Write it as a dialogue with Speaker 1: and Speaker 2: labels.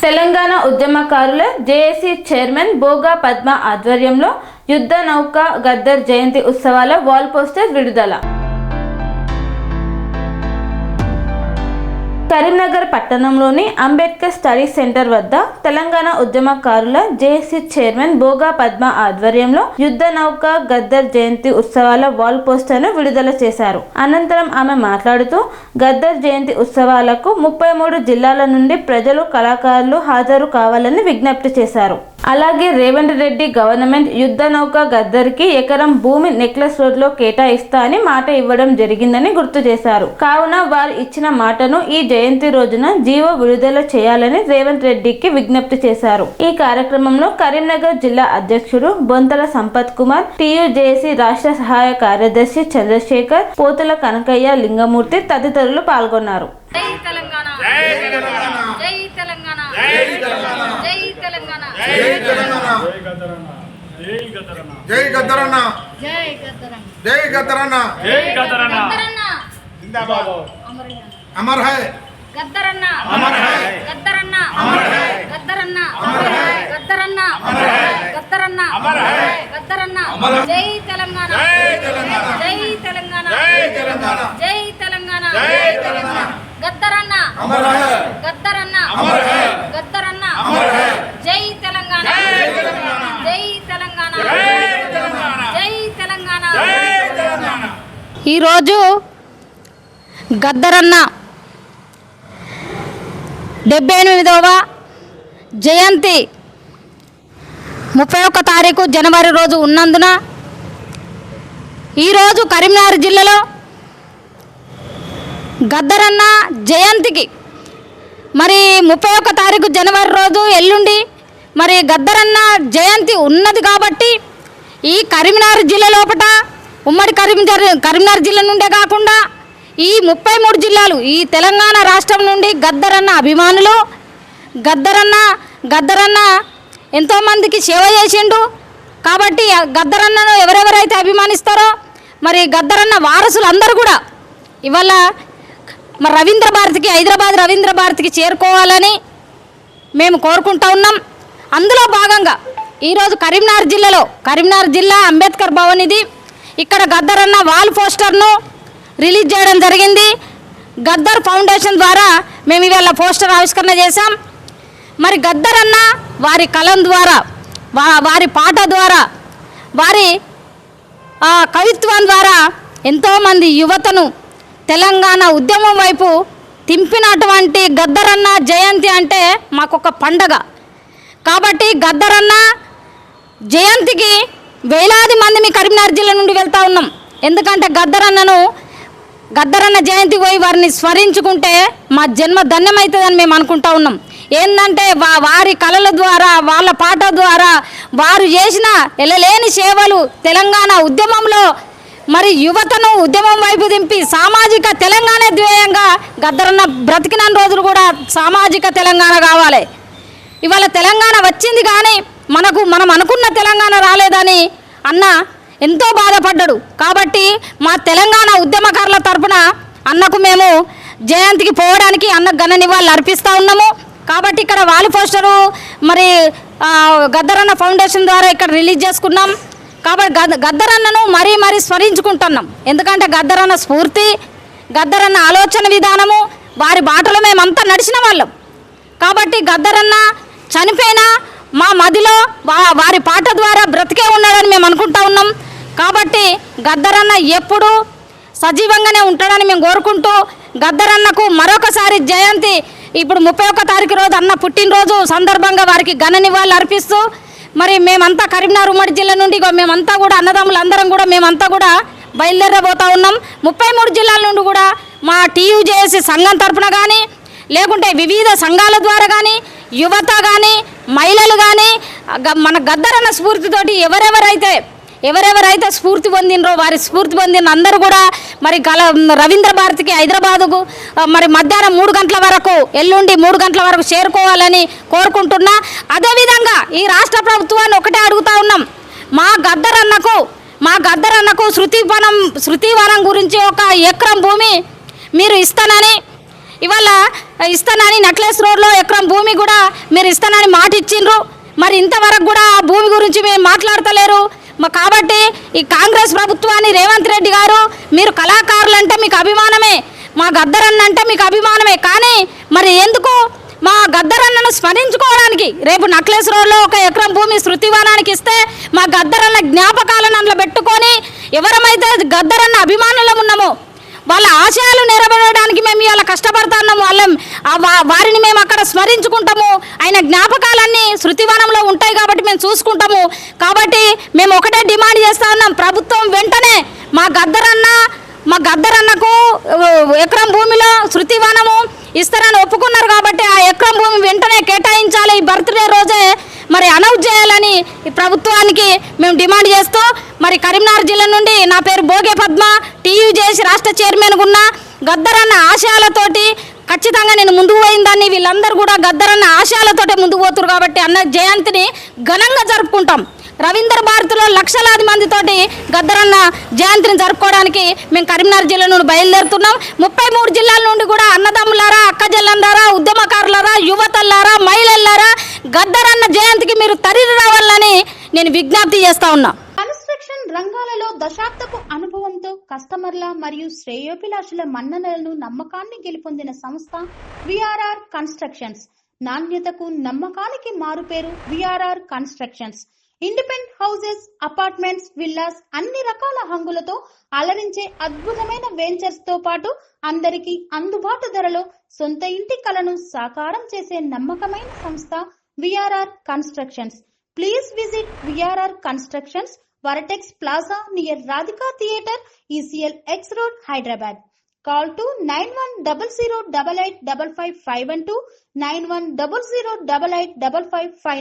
Speaker 1: తెలంగాణ ఉద్యమకారుల JAC chairman బోగా Padma ఆధ్వర్యంలో యుద్ధ నౌక గద్దర్ జయంతి ఉత్సవాల వాల్ పోస్టర్ విడుదల. కరీంనగర్ పట్టణంలోని అంబేద్కర్ స్టడీ సెంటర్ వద్ద తెలంగాణ ఉద్యమకారుల జేఏసీ చైర్మన్ బోగా పద్మ ఆధ్వర్యంలో యుద్ధ నౌక గద్దర్ జయంతి ఉత్సవాల వాల్ పోస్టర్ను విడుదల చేశారు. అనంతరం ఆమె మాట్లాడుతూ గద్దర్ జయంతి ఉత్సవాలకు 33 జిల్లాల నుండి ప్రజలు, కళాకారులు హాజరు కావాలని విజ్ఞప్తి చేశారు. అలాగే రేవంత్ రెడ్డి గవర్నమెంట్ యుద్ధ నౌక గద్దర్కి ఎకరం భూమి నెక్లెస్ రోడ్లో కేటాయిస్తా అని మాట ఇవ్వడం జరిగిందని గుర్తు చేశారు. కావున వారు ఇచ్చిన మాటను ఈ జయంతి రోజున జీవో విడుదల చేయాలని రేవంత్ రెడ్డికి విజ్ఞప్తి చేశారు. ఈ కార్యక్రమంలో కరీంనగర్ జిల్లా అధ్యక్షుడు బొంతల సంపత్ కుమార్, టీయూజేసీ రాష్ట్ర సహాయ కార్యదర్శి చంద్రశేఖర్, పోతుల కనకయ్య, లింగమూర్తి తదితరులు పాల్గొన్నారు.
Speaker 2: अमर है गद्दरन्ना, अमर है गद्दरन्ना, अमर है गद्दरन्ना, अमर है गद्दरन्ना, अमर है गद्दरन्ना, अमर है गद्दरन्ना. जय तेलंगाना, जय तेलंगाना, जय तेलंगाना, जय तेलंगाना, जय तेलंगाना, जय तेलंगाना. गद्दरन्ना, अमर है गद्दरन्ना, अमर है गद्दरन्ना, अमर है. जय तेलंगाना, जय तेलंगाना, जय तेलंगाना, जय तेलंगाना, जय तेलंगाना, जय तेलंगाना.
Speaker 3: ఈ రోజు గద్దరన్న 78వ జయంతి 31 తారీఖు జనవరి రోజు ఉన్నందున ఈరోజు కరీంనగర్ జిల్లాలో గద్దరన్న జయంతికి మరి 31 తారీఖు జనవరి రోజు ఎల్లుండి మరి గద్దరన్న జయంతి ఉన్నది కాబట్టి ఈ కరీంనగర్ జిల్లా లోపల ఉమ్మడి కరీంనగర్ జిల్లా నుండే కాకుండా ఈ 33 జిల్లాలు ఈ తెలంగాణ రాష్ట్రం నుండి గద్దరన్న అభిమానులు, గద్దరన్న ఎంతోమందికి సేవ చేసిండు కాబట్టి గద్దరన్నను ఎవరెవరైతే అభిమానిస్తారో మరి గద్దరన్న వారసులు అందరూ కూడా ఇవాళ మరి రవీంద్ర భారతికి, హైదరాబాద్ రవీంద్ర భారతికి చేరుకోవాలని మేము కోరుకుంటా ఉన్నాం. అందులో భాగంగా ఈరోజు కరీంనగర్ జిల్లా అంబేద్కర్ భవన్ ఇది, ఇక్కడ గద్దరన్న వాల్ పోస్టర్ను రిలీజ్ చేయడం జరిగింది. గద్దర్ ఫౌండేషన్ ద్వారా మేము ఇవాళ పోస్టర్ ఆవిష్కరణ చేశాం. మరి గద్దరన్న వారి కలం ద్వారా, వారి పాట ద్వారా, వారి కవిత్వం ద్వారా ఎంతోమంది యువతను తెలంగాణ ఉద్యమం వైపు తింపినటువంటి గద్దరన్న జయంతి అంటే మాకొక పండగ. కాబట్టి గద్దరన్న జయంతికి వేలాది మంది మీ కరీంనగర్ జిల్లా నుండి వెళ్తూ ఉన్నాం. ఎందుకంటే గద్దరన్న జయంతి పోయి వారిని స్మరించుకుంటే మా జన్మ ధన్యమవుతుందని మేము అనుకుంటా ఉన్నాం. ఏంటంటే వారి కళల ద్వారా, వాళ్ళ పాట ద్వారా వారు చేసిన ఎల్లలేని సేవలు తెలంగాణ ఉద్యమంలో మరి యువతను ఉద్యమం వైపు దింపి సామాజిక తెలంగాణ ధ్యేయంగా గద్దరన్న బ్రతికిన రోజులు కూడా సామాజిక తెలంగాణ కావాలి. ఇవాళ తెలంగాణ వచ్చింది కానీ మనం అనుకున్న తెలంగాణ రాలేదని అన్న ఎంతో బాధపడ్డాడు. కాబట్టి మా తెలంగాణ ఉద్యమకారుల తరఫున అన్నకు మేము జయంతికి పోవడానికి అన్నకు ఘన నివాళులు అర్పిస్తూ ఉన్నాము. కాబట్టి ఇక్కడ వాల్ పోస్టరు మరి గద్దరన్న ఫౌండేషన్ ద్వారా ఇక్కడ రిలీజ్ చేసుకున్నాం. కాబట్టి గద్దరన్నను మరీ స్మరించుకుంటున్నాం. ఎందుకంటే గద్దరన్న స్ఫూర్తి, గద్దరన్న ఆలోచన విధానము, వారి బాటలో మేమంతా నడిచిన వాళ్ళం. కాబట్టి గద్దరన్న చనిపోయినా మా మదిలో వారి పాట ద్వారా బ్రతికే ఉన్నాడని మేము అనుకుంటా ఉన్నాం. కాబట్టి గద్దరన్న ఎప్పుడూ సజీవంగానే ఉంటాడని మేము కోరుకుంటూ గద్దరన్నకు మరొకసారి జయంతి ఇప్పుడు 31 తారీఖు రోజు అన్న పుట్టినరోజు సందర్భంగా వారికి ఘన నివాళులు అర్పిస్తూ మరి మేమంతా కరీంనగర్ ఉమ్మడి జిల్లా నుండి మేమంతా కూడా అన్నదమ్ములు అందరం కూడా మేమంతా కూడా బయలుదేరబోతూ ఉన్నాం. 33 జిల్లాల నుండి కూడా మా టీయూజేఏసీ సంఘం తరఫున కానీ లేకుంటే వివిధ సంఘాల ద్వారా కానీ యువత కానీ మహిళలు కానీ మన గద్దరన్న స్ఫూర్తితోటి ఎవరెవరైతే స్ఫూర్తి పొందినరో వారి స్ఫూర్తి పొందిన అందరూ కూడా మరి రవీంద్ర భారతికి హైదరాబాదుకు మరి మధ్యాహ్నం 3 గంటల వరకు ఎల్లుండి 3 గంటల వరకు చేరుకోవాలని కోరుకుంటున్నా. అదేవిధంగా ఈ రాష్ట్ర ప్రభుత్వాన్ని ఒకటే అడుగుతా ఉన్నాం, మా గద్దరన్నకు శృతివనం గురించి 1 ఎకరం భూమి మీరు ఇస్తానని ఇవాళ ఇస్తానని నెక్లెస్ రోడ్లో ఎకరం భూమి కూడా మీరు ఇస్తానని మాట ఇచ్చిండ్రు. మరి ఇంతవరకు కూడా ఆ భూమి గురించి మీరు మాట్లాడతలేరు. కాబట్టి ఈ కాంగ్రెస్ ప్రభుత్వాన్ని రేవంత్ రెడ్డి గారు, మీరు కళాకారులు అంటే మీకు అభిమానమే, మా గద్దరన్న అంటే మీకు అభిమానమే, కానీ మరి ఎందుకు మా గద్దరన్నను స్మరించుకోవడానికి రేపు నెక్లెస్ రోడ్లో ఒక ఎకరం భూమి శృతివనానికి ఇస్తే మా గద్దరన్న జ్ఞాపకాలను అందులో పెట్టుకొని ఎవరమైతే గద్దరన్న అభిమానులం ఉన్నామో వాళ్ళ ఆశయాలు నెరవేరడానికి మేము ఇవాళ కష్టపడుతున్నాము. వారిని మేము అక్కడ స్మరించుకుంటాము. ఆయన జ్ఞాపకాలన్నీ శృతివనంలో ఉంటాయి కాబట్టి మేము చూసుకుంటాము. కాబట్టి మేము ఒకటే డిమాండ్ చేస్తా ఉన్నాం, ప్రభుత్వం వెంటనే మా గద్దరన్నకు ఎకరం భూమిలో శృతివనము ఇస్తారని ఒప్పుకున్నారు కాబట్టి ఆ ఎకరం భూమి వెంటనే కేటాయించాలి. ఈ బర్త్డే రోజే మరి అనౌన్స్ చేయాలని ఈ ప్రభుత్వానికి మేము డిమాండ్ చేస్తూ, మరి కరీంనగర్ జిల్లా నుండి నా పేరు బోగే పద్మ, టీయూజేసీ రాష్ట్ర చైర్మన్గా ఉన్న గద్దరన్న ఆశయాలతోటి ఖచ్చితంగా నేను ముందుకు పోయిందాన్ని. వీళ్ళందరూ కూడా గద్దరన్న ఆశయాలతోటే ముందుకు పోతున్నారు కాబట్టి అన్న జయంతిని ఘనంగా జరుపుకుంటాం. రవీంద్ర భారతిలో లక్షలాది మందితోటి గద్దరన్న జయంతిని జరుపుకోవడానికి మేము కరీంనగర్ జిల్లా నుండి బయలుదేరుతున్నాం. 33 జిల్లాల నుండి కూడా అన్నదమ్ములారా, అక్కజల్లందారా, ఉద్యమకారులారా, యువతల్లారా, మహిళలారా గద్దరన్న జయంతికి మీరు తరలి రావాలని నేను విజ్ఞప్తి చేస్తా ఉన్నా.
Speaker 4: కన్స్ట్రక్షన్ రంగాలలో దశాబ్దపు అనుభవంతో కస్టమర్ల మరియు శ్రేయోభిలాషుల మన్ననలను, నమ్మకాన్ని గెలుపొందిన సంస్థ విఆర్ఆర్ కన్స్ట్రక్షన్స్. నాణ్యతకు నమ్మకానికి మారుపేరు VRR constructions. Independent houses, apartments, villas అన్ని రకాల హంగులతో అలరించే అద్భుతమైన వెంచర్స్ తో పాటు అందరికీ అందుబాటు ధరలో సొంత ఇంటి కలను సాకారం చేసే నమ్మకమైన సంస్థ VRR constructions. Please visit VRR Constructions, Varatex Plaza near Radhika Theatre, ECL X Road, Hyderabad. Call to 910088555512, 9100885559.